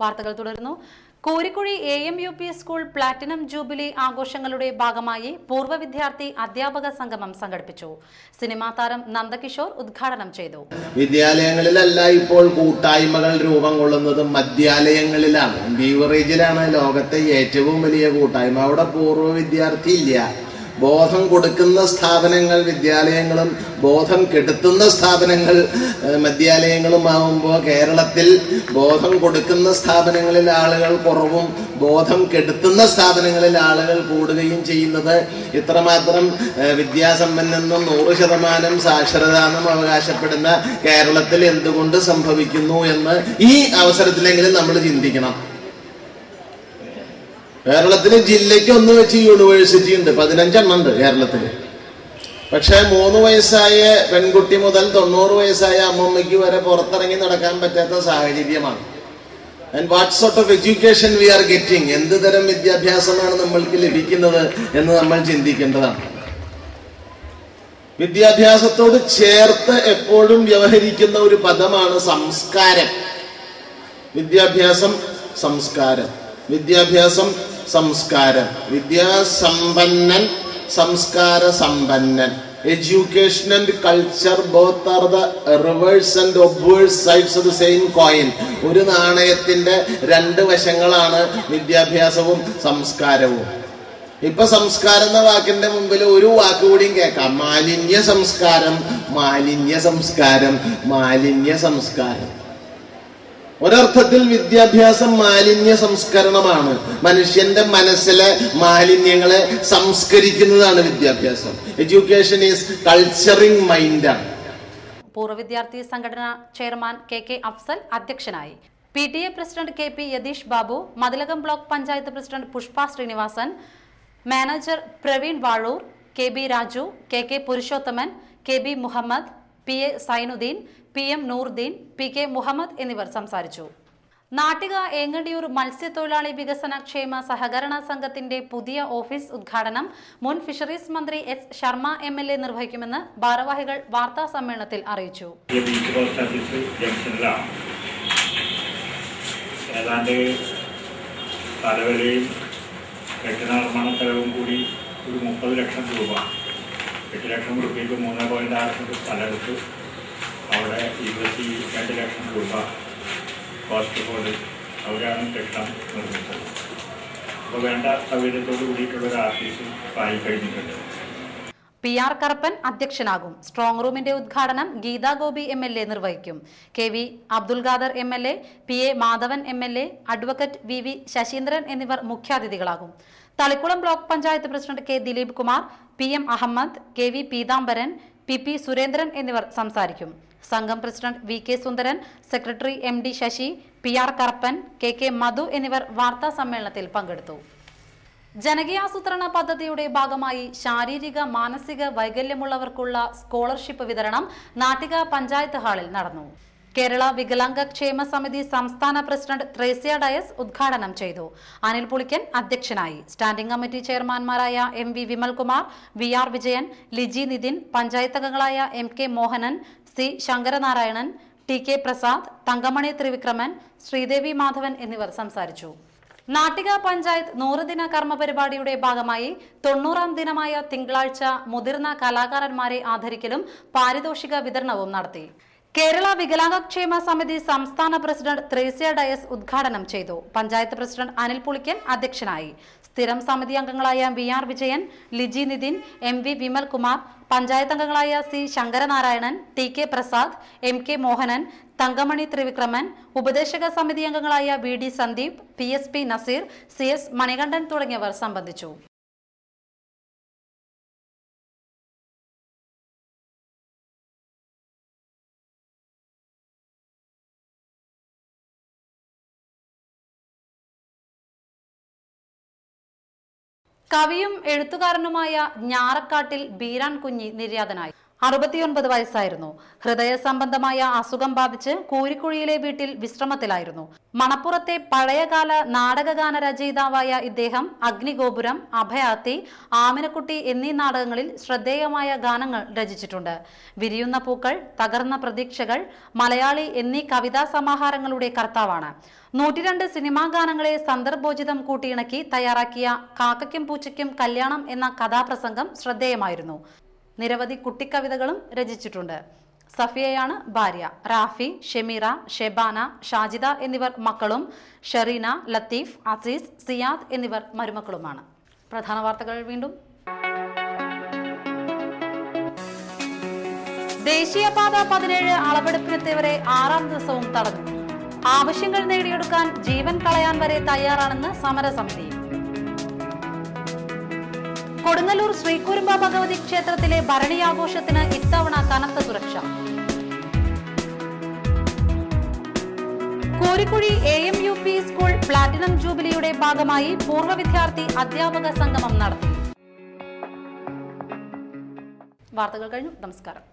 വാർത്തകൾ തുടരുന്നു. കോരിക്കുഴി AMUP school platinum jubilee ആഘോഷങ്ങളുടെ ഭാഗമായി പൂർവ്വ വിദ്യാർത്ഥി അധ്യാപക സംഗമം സംഘടിപ്പിച്ചു. സിനിമാ താരം നന്ദകിഷോർ ഉദ്ഘാടനം ചെയ്തു. വിദ്യാലയങ്ങളിലല്ല ഇപ്പോൾ കൂട്ടായ്മകൾ രൂപം കൊള്ളുന്നത് മദ്യാലയങ്ങളിലാണ്. ബീവറേജിലാണ് ലോകത്തെ ഏറ്റവും വലിയ കൂട്ടായ്മ. അവിടെ പൂർവ്വ വിദ്യാർത്ഥി ഇല്ല. ബോധം കൊടുക്കുന്ന സ്ഥാപനങ്ങൾ വിദ്യാലയങ്ങളും ബോധം കെടുത്തുന്ന സ്ഥാപനങ്ങൾ മദ്യാലയങ്ങളുമാവുമ്പോൾ കേരളത്തിൽ ബോധം കൊടുക്കുന്ന സ്ഥാപനങ്ങളിൽ ആളുകൾ കുറവും ബോധം കെടുത്തുന്ന സ്ഥാപനങ്ങളിൽ ആളുകൾ കൂടുകയും ചെയ്യുന്നത് ഇത്രമാത്രം വിദ്യാസമ്പന്നെന്നും 100% സാക്ഷരത എന്നും അവകാശപ്പെടുന്ന കേരളത്തിൽ എന്തുകൊണ്ട് സംഭവിക്കുന്നു എന്ന് ഈ അവസരത്തിലെങ്കിലും നമ്മൾ ചിന്തിക്കണം. കേരളത്തിന് ജില്ലയ്ക്ക് ഒന്ന് വെച്ച് യൂണിവേഴ്സിറ്റി ഉണ്ട്, 15 എണ്ണം ഉണ്ട് കേരളത്തില്. പക്ഷെ 3 വയസ്സായ പെൺകുട്ടി മുതൽ 90 വയസ്സായ അമ്മമ്മയ്ക്ക് വരെ പുറത്തിറങ്ങി നടക്കാൻ പറ്റാത്ത സാഹചര്യമാണ്. And what sort of education we are getting, എന്ത് തരം വിദ്യാഭ്യാസമാണ് നമ്മൾക്ക് ലഭിക്കുന്നത് എന്ന് നമ്മൾ ചിന്തിക്കേണ്ടതാണ്. വിദ്യാഭ്യാസത്തോട് ചേർത്ത് എപ്പോഴും വ്യവഹരിക്കുന്ന ഒരു പദമാണ് സംസ്കാരം. വിദ്യാഭ്യാസം, സംസ്കാരം, വിദ്യാഭ്യാസം, സംസ്കാരം. വിദ്യാസമ്പന്നൻ, സംസ്കാര സമ്പന്നൻ. Education and culture both are the reverse and obverse sides of the same coin. ഒരു നാണയത്തിന്റെ 2 വശങ്ങളാണ് വിദ്യാഭ്യാസവും സംസ്കാരവും. ഇപ്പൊ സംസ്കാരം എന്ന വാക്കിന്റെ മുമ്പിൽ ഒരു വാക്ക് കൂടിയും കേൾക്കാം. മാലിന്യ സംസ്കാരം, മാലിന്യ സംസ്കാരം, മാലിന്യ സംസ്കാരം. ഒരർത്ഥത്തിൽ വിദ്യാഭ്യാസം മാലിന്യ സംസ്കരണമാണ്. മനുഷ്യന്റെ മനസ്സിലെ മാലിന്യങ്ങളെ സംസ്കരിക്കുന്നതാണ് വിദ്യാഭ്യാസം. എഡ്യൂക്കേഷൻ ഈസ് കൾച്ചറിംഗ് മൈൻഡാണ്. പൂർവ്വ വിദ്യാർത്ഥി സംഘടനാ ചെയർമാൻ KK അഫ്സൽ അധ്യക്ഷനായി. PTA president KP Yatheesh Babu, Mathilakam block panchayat president Pushpa Sreenivasan, manager Praveen Vazhoor, KB Raju, KK Purushothaman, KB Muhammad, PA Sainuddin, PM Nooruddin, PK Muhammad എന്നിവർ സംസാരിച്ചു. നാട്ടിക ഏങ്ങണ്ടിയൂർ മത്സ്യത്തൊഴിലാളി വികസന ക്ഷേമ സഹകരണ സംഘത്തിന്റെ പുതിയ ഓഫീസ് ഉദ്ഘാടനം മുൻ ഫിഷറീസ് മന്ത്രി S ശർമ്മ MLA നിർവഹിക്കുമെന്ന് ഭാരവാഹികൾ വാർത്താ സമ്മേളനത്തിൽ അറിയിച്ചു. കൂടി ഒരു 30 ലക്ഷം രൂപ, 8 ലക്ഷം രൂപയ്ക്ക് 3.6 സ്ഥലമെടുത്ത് അവിടെ 22 ലക്ഷം രൂപ കോസ്റ്റ് പോലെ അവരാണ് കെട്ടാൻ നിർമ്മിച്ചത്. അപ്പോൾ വേണ്ട സൗകര്യത്തോട് കൂടിയിട്ടുള്ളൊരു ആഫീസ് ആയി കഴിഞ്ഞിട്ടുണ്ട്. PR കറുപ്പൻ അധ്യക്ഷനാകും. സ്ട്രോങ് റൂമിന്റെ ഉദ്ഘാടനം ഗീതാ ഗോപി MLA നിർവഹിക്കും. KV Abdul Khader MLA, PA Madhavan MLA, advocate VV Sasheendran എന്നിവർ മുഖ്യാതിഥികളാകും. Thalikkulam block panchayat president K Dileep Kumar, PM Ahammed, KV Peethambaran, PP Surendran എന്നിവർ സംസാരിക്കും. സംഘം president VK Sundaran, secretary MD Sasi, PR Karuppan, KK Madhu എന്നിവർ വാർത്താ സമ്മേളനത്തിൽ പങ്കെടുത്തു. ജനകീയാസൂത്രണ പദ്ധതിയുടെ ഭാഗമായി ശാരീരിക മാനസിക വൈകല്യമുള്ളവർക്കുള്ള സ്കോളർഷിപ്പ് വിതരണം നാട്ടിക പഞ്ചായത്ത് ഹാളിൽ നടന്നു. കേരള വികലാംഗ ക്ഷേമ സമിതി സംസ്ഥാന പ്രസിഡന്റ് ത്രേസ്യ ഡയസ് ഉദ്ഘാടനം ചെയ്തു. അനിൽ പുളിക്കൻ അധ്യക്ഷനായി. സ്റ്റാൻഡിംഗ് കമ്മിറ്റി ചെയർമാൻമാരായ MV വിമൽകുമാർ, VR വിജയൻ, ലിജി നിതിൻ, പഞ്ചായത്ത് അംഗങ്ങളായ MK Mohanan, C Sankaranarayanan, TK Prasad, Thankamani Trivikraman, Sridevi Madhavan എന്നിവർ സംസാരിച്ചു. നാട്ടിക പഞ്ചായത്ത് 100 ദിന കർമ്മ പരിപാടിയുടെ ഭാഗമായി 90ാം ദിനമായ തിങ്കളാഴ്ച മുതിർന്ന കലാകാരന്മാരെ ആദരിക്കലും പാരിതോഷിക വിതരണവും നടത്തി. കേരള വികലാംഗ ക്ഷേമ സമിതി സംസ്ഥാന പ്രസിഡന്റ് ത്രേസ്യ ഡയസ് ഉദ്ഘാടനം ചെയ്തു. പഞ്ചായത്ത് പ്രസിഡന്റ് അനിൽ പുളിക്കൻ അധ്യക്ഷനായി. സ്ഥിരം സമിതി അംഗങ്ങളായ VR വിജയൻ, ലിജി നിതിൻ, MV വിമൽകുമാർ, പഞ്ചായത്ത് അംഗങ്ങളായ C Sankaranarayanan, TK Prasad, MK Mohanan, Thankamani Trivikraman, ഉപദേശക സമിതി അംഗങ്ങളായ VD Sandeep, PSP Naseer, CS Manikandan തുടങ്ങിയവർ സംബന്ധിച്ചു. കവിയും എഴുത്തുകാരനുമായ ഞാറക്കാട്ടിൽ ബീരാൻ കുഞ്ഞി നിര്യാതനായി. 69 വയസ്സായിരുന്നു. ഹൃദയ സംബന്ധമായ അസുഖം ബാധിച്ച് കൂരിക്കുഴിയിലെ വീട്ടിൽ വിശ്രമത്തിലായിരുന്നു. മണപ്പുറത്തെ പഴയകാല നാടകഗാന രചയിതാവായ ഇദ്ദേഹം അഗ്നിഗോപുരം, അഭയാത്തി, ആമിനക്കുട്ടി എന്നീ നാടകങ്ങളിൽ ശ്രദ്ധേയമായ ഗാനങ്ങൾ രചിച്ചിട്ടുണ്ട്. വിരിയുന്ന പൂക്കൾ, തകർന്ന പ്രതീക്ഷകൾ, മലയാളി എന്നീ കവിതാ സമാഹാരങ്ങളുടെ കർത്താവാണ്. 102 സിനിമാ ഗാനങ്ങളെ സന്ദർഭോചിതം കൂട്ടിയിണക്കി തയ്യാറാക്കിയ കാക്കയ്ക്കും പൂച്ചയ്ക്കും കല്യാണം എന്ന കഥാപ്രസംഗം ശ്രദ്ധേയമായിരുന്നു. നിരവധി കുട്ടിക്കവിതകളും രചിച്ചിട്ടുണ്ട്. സഫിയയാണ് ഭാര്യ. റാഫി, ഷെമീറ, ഷെബാന, ഷാജിദ എന്നിവർ മക്കളും ഷെറീന, ലത്തീഫ്, അസീസ്, സിയാദ് എന്നിവർ മരുമക്കളുമാണ്. പ്രധാന വാർത്തകൾ വീണ്ടും. ദേശീയപാത 17 അളവെടുപ്പിനെത്തിയവരെ 6ാം ദിവസവും തടഞ്ഞു. ആവശ്യങ്ങൾ നേടിയെടുക്കാൻ ജീവൻ കളയാൻ വരെ തയ്യാറാണെന്ന് സമരസമിതി. കൊടുങ്ങല്ലൂർ ശ്രീകുരുമ്പ ഭഗവതി ക്ഷേത്രത്തിലെ ഭരണിയാഘോഷത്തിന് ഇത്തവണ കനത്ത സുരക്ഷ. കോരിക്കുഴി AMUP സ്കൂൾ പ്ലാറ്റിനം ജൂബിലിയുടെ ഭാഗമായി പൂർവ്വ വിദ്യാർത്ഥി അധ്യാപക സംഗമം നടത്തി. വാർത്തകൾ കഴിഞ്ഞു. നമസ്കാരം.